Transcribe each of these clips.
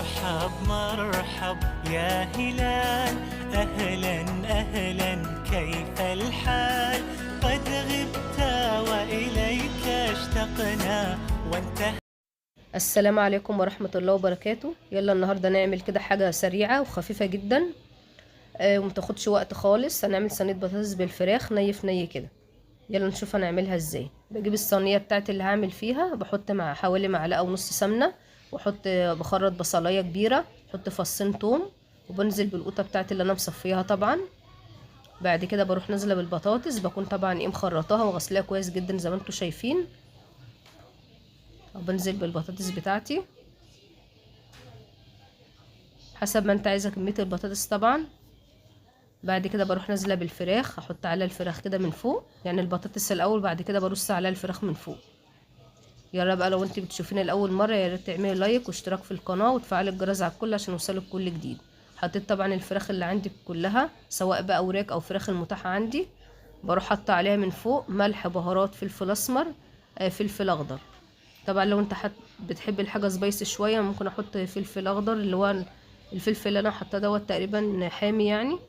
مرحب مرحب يا هلال، أهلا أهلا كيف الحال؟ قد غبت وإليك اشتقنا وانتهى. السلام عليكم ورحمة الله وبركاته. يلا النهاردة نعمل كده حاجة سريعة وخفيفة جدا ومتاخدش وقت خالص. هنعمل صينية بطاطس بالفراخ ني في ني كده. يلا نشوف هنعملها ازاي. بجيب الصينية بتاعتي اللي هعمل فيها، بحط مع حوالي معلقة ونص سمنة، واحط بخرط بصلاية كبيرة، احط فصين توم، وبنزل بالقوطة بتاعتي اللي انا مصفيها طبعا. بعد كده بروح نازلة بالبطاطس، بكون طبعا مخرطاها وغسلاها كويس جدا زي ما انتوا شايفين، وبنزل بالبطاطس بتاعتي حسب ما انت عايزه كميه البطاطس طبعا. بعد كده بروح نازله بالفراخ، احط على الفراخ كده من فوق، يعني البطاطس الاول بعد كده برص على الفراخ من فوق. يلا بقى لو انت بتشوفيني لاول مره يا ريت تعملي لايك واشتراك في القناه وتفعلي الجرس على الكل عشان يوصلك كل جديد. حطيت طبعا الفراخ اللي عندي كلها، سواء بقى وراك او فراخ المتاحه عندي. بروح حاطه عليها من فوق ملح، بهارات، فلفل اسمر، فلفل اخضر. طبعا لو انت بتحب الحاجه سبايسي شويه ممكن احط فلفل اخضر، اللي هو الفلفل اللي انا حاطاه دوت تقريبا حامي يعني.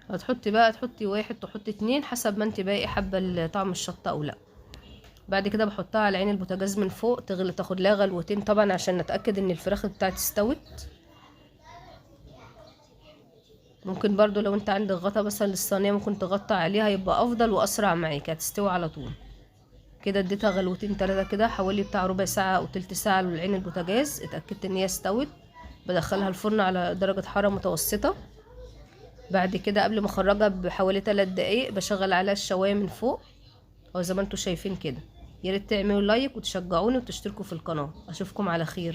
هتحطي بقى، تحطي واحد تحطي اتنين حسب ما انت باقي حابه طعم الشطه او لا. بعد كده بحطها على عين البوتاجاز من فوق تغلي، تاخد لها غلوتين طبعا عشان نتاكد ان الفراخ بتاعتي استوت. ممكن برضو لو انت عندك غطا مثلا للصينيه ممكن تغطي عليها، يبقى افضل واسرع معاك، هتستوي على طول. كده اديتها غلوتين تلاتة كده، حوالي بتاع ربع ساعة او تلت ساعة لعين البوتاجاز. اتأكدت ان هي استوت، بدخلها الفرن على درجة حرارة متوسطة. بعد كده قبل ما اخرجها بحوالي 3 دقايق بشغل عليها الشواية من فوق، او زي ما انتوا شايفين كده. يا ريت تعملوا لايك وتشجعوني وتشتركوا في القناة. اشوفكم على خير.